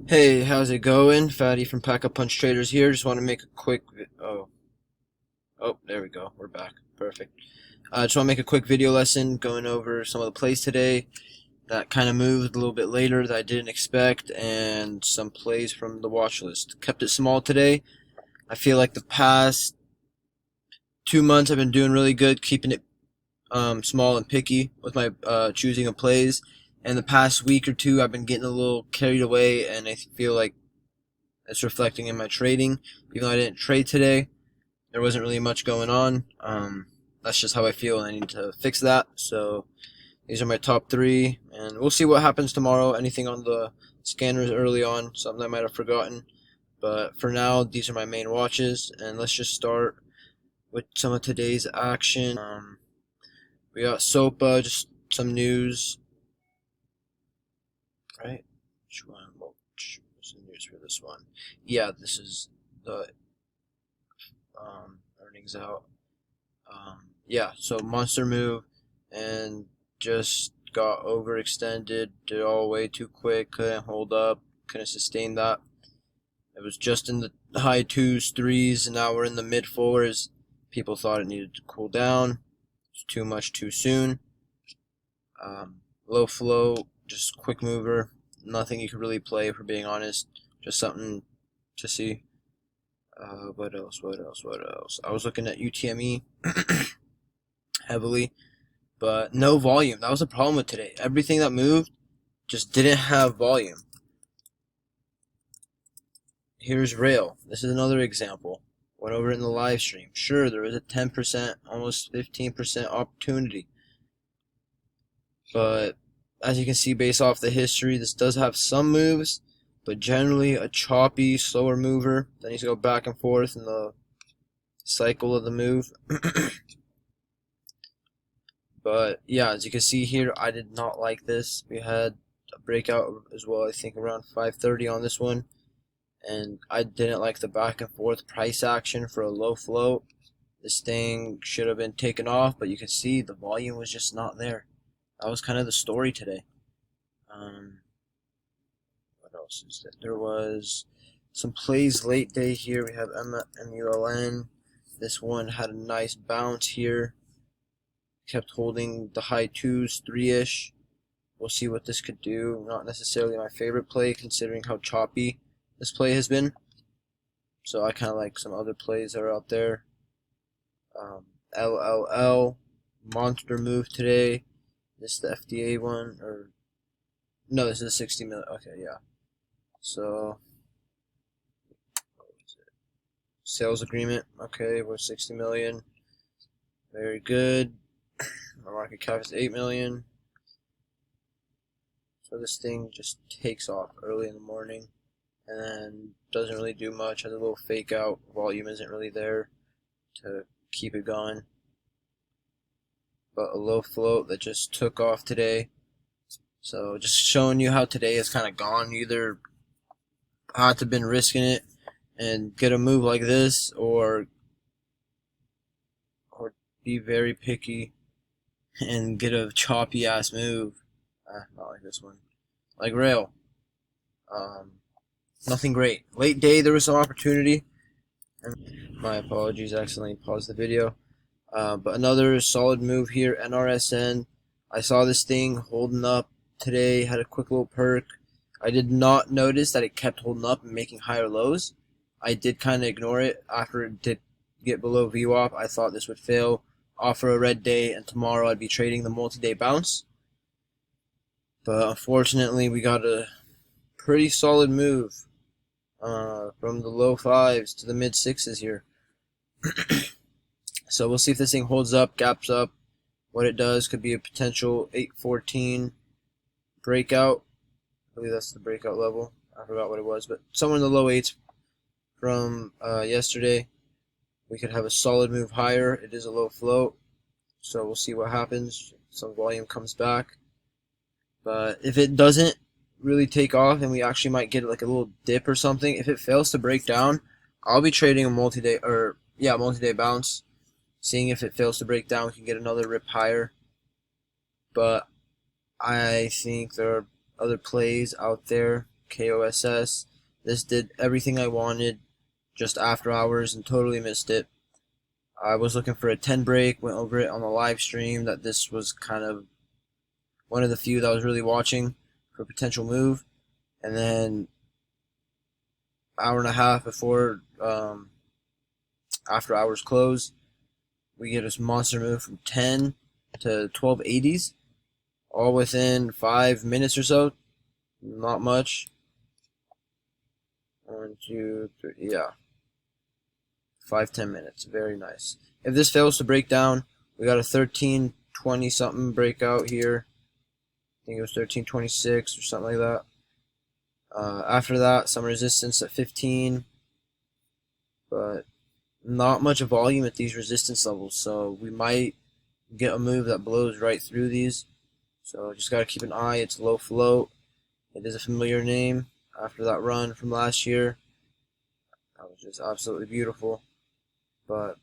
Hey, how's it going? Fatty from Pack Up Punch Traders here. Just want to make a quick there we go. We're back. Perfect. I just want to make a quick video lesson going over some of the plays today that kind of moved a little bit later that I didn't expect, and some plays from the watch list. Kept it small today. I feel like the past 2 months I've been doing really good, keeping it small and picky with my choosing of plays. And the past week or two I've been getting a little carried away, and I feel like it's reflecting in my trading. Even though I didn't trade today, there wasn't really much going on. That's just how I feel, and I need to fix that. So these are my top three, and we'll see what happens tomorrow. Anything on the scanners early on, something I might have forgotten. But for now, these are my main watches, and let's just start with some of today's action. We got SOPA, just some news, right? Which one? What's the news for this one? Yeah, this is the earnings out. Yeah, so monster move, and just got overextended, did it all way too quick, couldn't hold up, couldn't sustain that. It was just in the high twos, threes, and now we're in the mid fours. People thought it needed to cool down. It's too much too soon. Low flow, just quick mover. Nothing you could really play, if we're being honest. Just something to see. What else? I was looking at UTME heavily, but no volume. That was the problem with today. Everything that moved just didn't have volume. Here's rail. This is another example. Went over it in the live stream. Sure, there was a 10%, almost 15% opportunity. But as you can see, based off the history, this does have some moves, but generally a choppy, slower mover that needs to go back and forth in the cycle of the move. But yeah, as you can see here, I did not like this. We had a breakout as well, I think around 5:30 on this one, and I didn't like the back and forth price action for a low float. This thing should have been taken off, but you can see the volume was just not there. That was kind of the story today. What else is that? There was some plays late day here. We have MULN. This one had a nice bounce here. Kept holding the high twos, three-ish. We'll see what this could do. Not necessarily my favorite play, considering how choppy this play has been. So I kind of like some other plays that are out there. LLL, monster move today. This is the FDA one, or no, this is a 60 million. Okay, yeah. So what was it? Sales agreement. Okay, we're 60 million. Very good. My market cap is 8 million. So this thing just takes off early in the morning, and then doesn't really do much. Has a little fake out. Volume isn't really there to keep it going. But a low float that just took off today. So just showing you how today is kind of gone. You either have to been risking it and get a move like this, or be very picky and get a choppy ass move. Not like this one. Like rail. Nothing great. Late day there was some opportunity. And my apologies, I accidentally paused the video. But another solid move here, Nrsn. I saw this thing holding up today, had a quick little perk. I did not notice that it kept holding up and making higher lows. I did kind of ignore it after it did get below VWAP. I thought this would fail, offer a red day, and tomorrow I'd be trading the multi-day bounce. But unfortunately, we got a pretty solid move from the low fives to the mid sixes here. So we'll see if this thing holds up, gaps up. What it does could be a potential 814 breakout. I believe that's the breakout level. I forgot what it was, but somewhere in the low eights from yesterday. We could have a solid move higher. It is a low float, so we'll see what happens. Some volume comes back. But if it doesn't really take off and we actually might get like a little dip or something, if it fails to break down, I'll be trading a multi-day bounce. Seeing if it fails to break down, we can get another rip higher. But I think there are other plays out there KOSS. This did everything I wanted just after hours and totally missed it. I was looking for a 10 break, went over it on the live stream that this was kind of one of the few that I was really watching for potential move. And then hour and a half before after hours close, we get a monster move from 10 to 1280s, all within 5 minutes or so. Not much. 1, 2, 3, yeah. 5-10 minutes. Very nice. If this fails to break down, we got a 1320 something breakout here. I think it was 1326 or something like that. After that, some resistance at 15, but not much volume at these resistance levels, so we might get a move that blows right through these. So just got to keep an eye. It's low float. It is a familiar name after that run from last year. That was just absolutely beautiful. But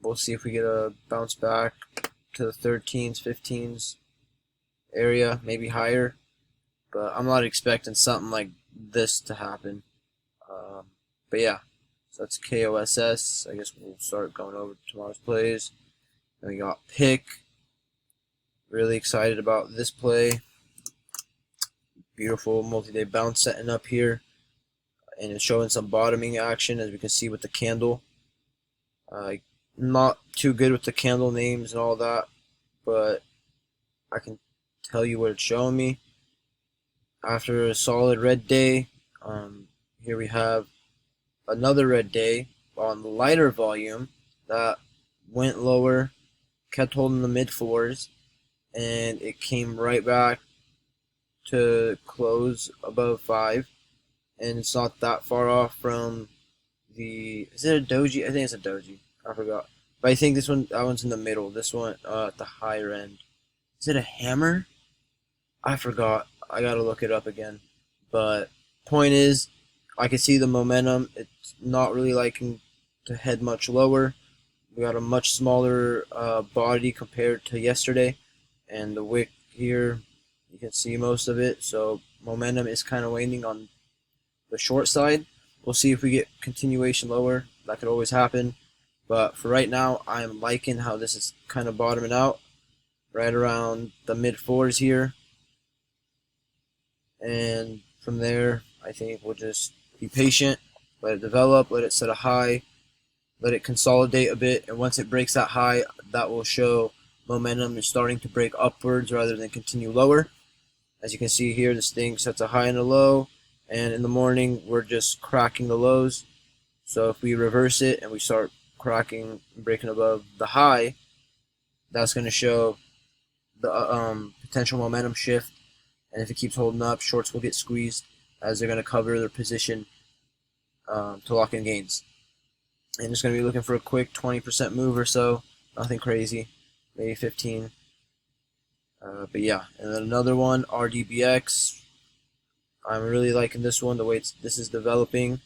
we'll see if we get a bounce back to the 13s, 15s area, maybe higher. But I'm not expecting something like this to happen. But yeah, so that's KOSS. I guess we'll start going over tomorrow's plays. Then we got pick. Really excited about this play. Beautiful multi-day bounce setting up here. And it's showing some bottoming action, as we can see with the candle. Not too good with the candle names and all that, but I can tell you what it's showing me. After a solid red day, here we have another red day on lighter volume that went lower, kept holding the mid 4s, and it came right back to close above 5, and it's not that far off from the, is it a doji? I think it's a doji. I forgot. But I think this one, that one's in the middle. This one at the higher end. Is it a hammer? I forgot. I gotta look it up again. But point is, I can see the momentum. It's not really liking to head much lower. We got a much smaller body compared to yesterday, and the wick here, you can see most of it. So momentum is kind of waning on the short side. We'll see if we get continuation lower. That could always happen. But for right now, I'm liking how this is kind of bottoming out right around the mid 4s here. And from there, I think we'll just be patient, let it develop, let it set a high, let it consolidate a bit, and once it breaks that high, that will show momentum is starting to break upwards rather than continue lower. As you can see here, this thing sets a high and a low, and in the morning, we're just cracking the lows. So if we reverse it and we start cracking, breaking above the high, that's going to show the potential momentum shift. And if it keeps holding up, shorts will get squeezed as they're going to cover their position to lock in gains. And just going to be looking for a quick 20% move or so. Nothing crazy. Maybe 15. But yeah. And then another one, Rdbx. I'm really liking this one, the way this is developing.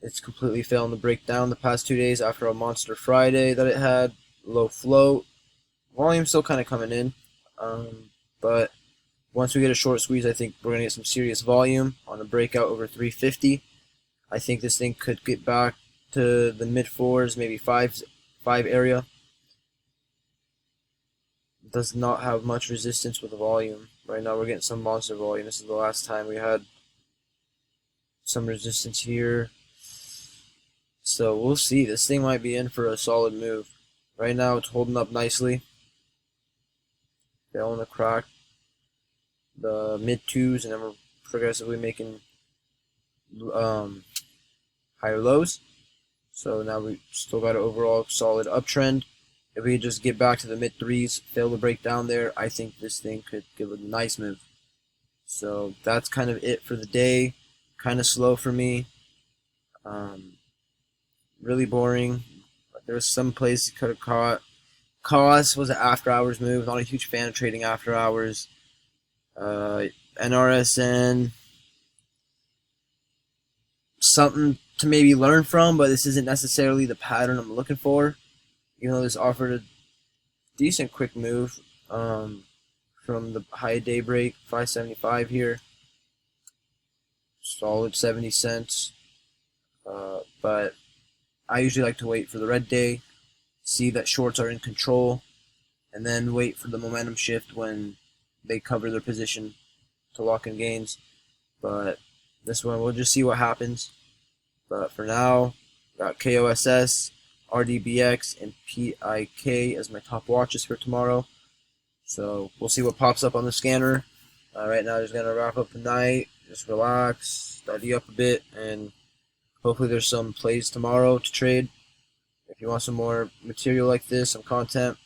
It's completely failing to break down the past 2 days after a monster Friday that it had. Low float. Volume still kind of coming in. But once we get a short squeeze, I think we're going to get some serious volume on a breakout over 350. I think this thing could get back to the mid 4s, maybe 5 area. Does not have much resistance with the volume. Right now we're getting some monster volume. This is the last time we had some resistance here. So we'll see. This thing might be in for a solid move. Right now it's holding up nicely. Failing to crack the mid 2s, and then we're progressively making higher lows. So now we still got an overall solid uptrend. If we just get back to the mid 3s, fail to break down there, I think this thing could give a nice move. So that's kind of it for the day. Kind of slow for me. Really boring. There was some plays you could have caught. Koss was an after hours move. Not a huge fan of trading after hours. Nrsn, something to maybe learn from, but this isn't necessarily the pattern I'm looking for. Even though this offered a decent quick move from the high day break, 575 here. solid 70 cents. But I usually like to wait for the red day, see that shorts are in control, and then wait for the momentum shift when they cover their position to lock in gains. But this one, we'll just see what happens. But for now, got KOSS, Rdbx, and PIK as my top watches for tomorrow. So we'll see what pops up on the scanner. Right now, just gonna wrap up the night, just relax, study up a bit, and hopefully there's some plays tomorrow to trade. If you want some more material like this, some content,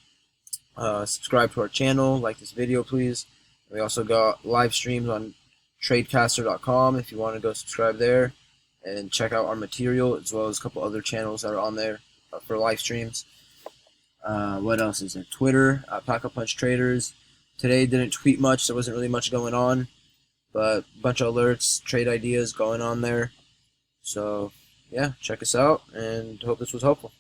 subscribe to our channel, like this video please. We also got live streams on tradecaster.com if you want to go subscribe there and check out our material, as well as a couple other channels that are on there for live streams. What else is there? Twitter, Pack-a-Punch Traders. Today didn't tweet much, there wasn't really much going on, but a bunch of alerts, trade ideas going on there. So yeah, check us out and hope this was helpful.